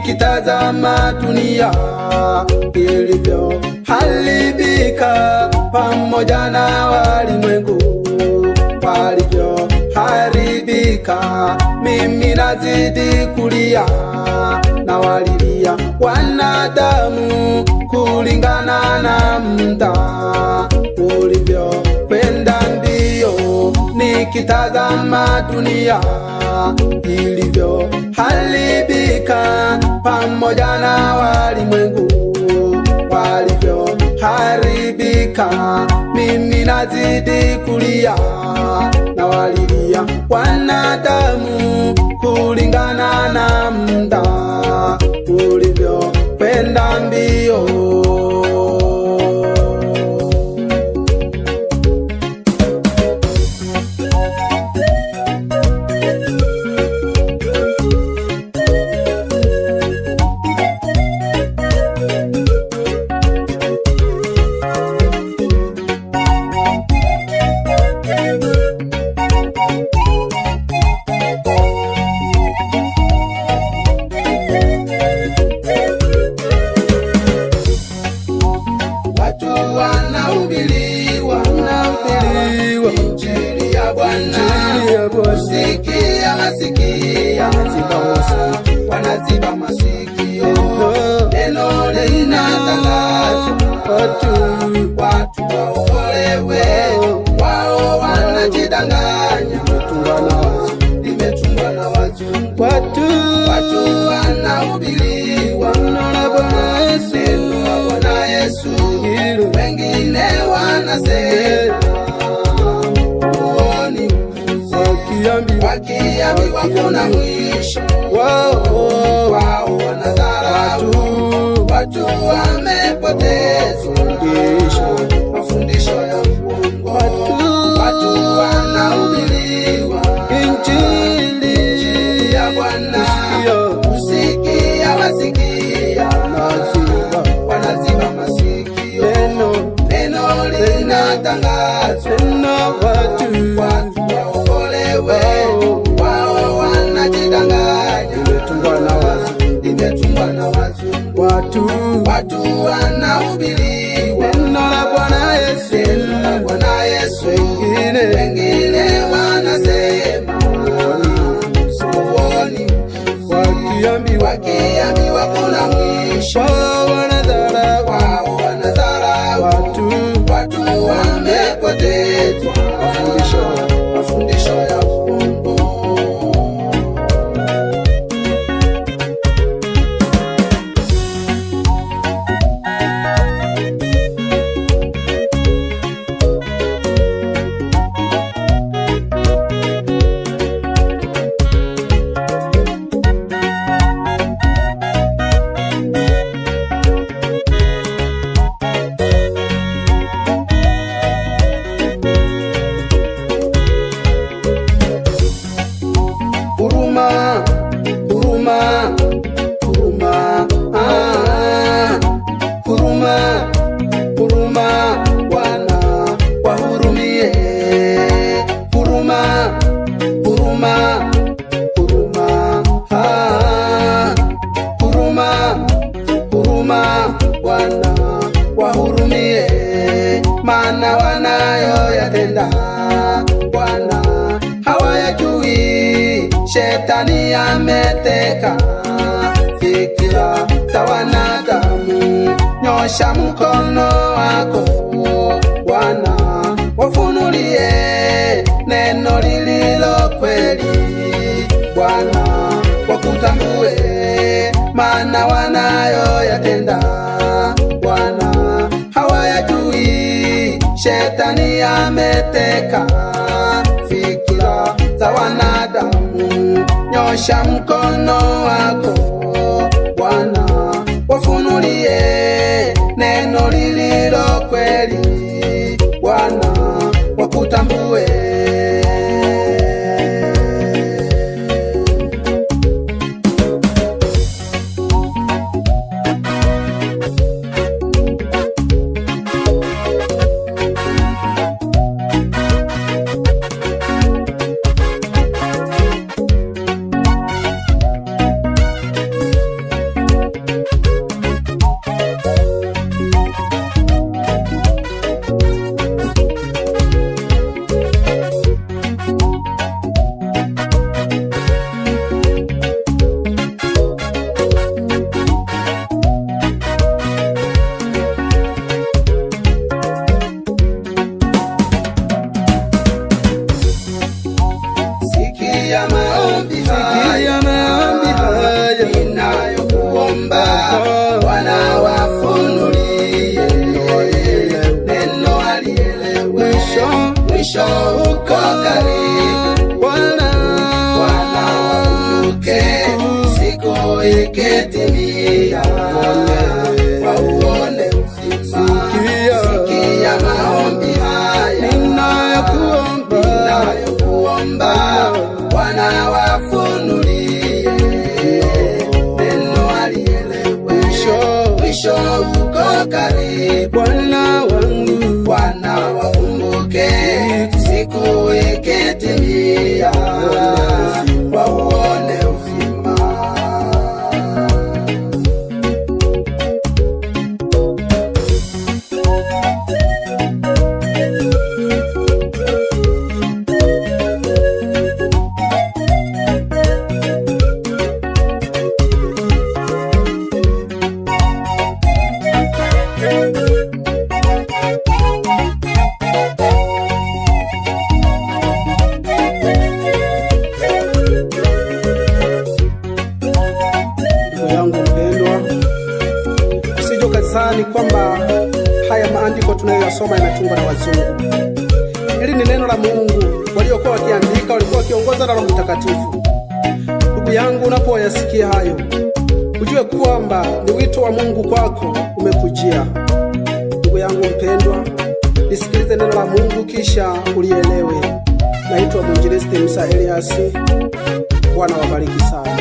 nikitazama dunia ilivyo haribika, pamoja na walimwengu walivyo haribika, mimi nazidi kulia na walilia wanadamu kulingana na muda ulivyo kwenda mbio, nikitazama dunia ilivyo haribika, pamoja na walimwengu walivyo haribika, mimi nazidi kulia na walilia wanadamu kulingana na muda ulivyo kwenda mbio. Sikia wanaziba masikio, neno linatangaza watu waokolewe, wao wanajidanganya, limetungwa na wazungu. Watu wanahubiriwa neno la Bwana Yesu, wengine wanasema wakiambiwa kuna mwisho, wao wanadharau. Watu wamepotezwa mafundisho ya uongo, watu wanahubiriwa injili ya Bwana, usikia wasikia, wanaziba masikio, neno linatangazwa, watu wao wanajidanganya, limetungwa na wazungu. Watu wanahubiriwa neno la Bwana Yesu, wengine wanasema huoni, wakiambiwa kuna mwisho, wao wanadharau. Watu wamepotezwa mafundisho ya uongo. Huruma, Bwana wahurumie. Huruma, Bwana wahurumie, maana wanayoyatenda Bwana hawayajui. Shetani ameteka fikira za wanadamu, nyosha mkono wako Bwana, wafunulie neno lililo kweli Bwana, wakutambue maana wanayoyatenda Bwana hawayajui. Shetani ameteka fikira za wanadamu, nyosha mkono wako Bwana, wafunulie neno lililo kweli Bwana, wakutambue. wakumbuke siku ikitimia, wauone uzima. Sikia maombi haya ninayokuomba, Bwana wafunulie neno alielewe, mwisho uko karibu. Bwana wangu, Bwana wakumbuke siku ikitimia, wauone uzima. Ni kwamba haya maandiko tunayoyasoma yanatungwa na wazungu. Hili ni neno la Mungu, waliokuwa wakiandika walikuwa wakiongozwa na Roho Mtakatifu. Ndugu yangu, unapoyasikia hayo, ujue kwamba ni wito wa Mungu kwako umekujia. Ndugu yangu mpendwa, nisikilize neno la Mungu kisha ulielewe. Naitwa Mwinjilisti Musa Elias. Bwana wabariki sana.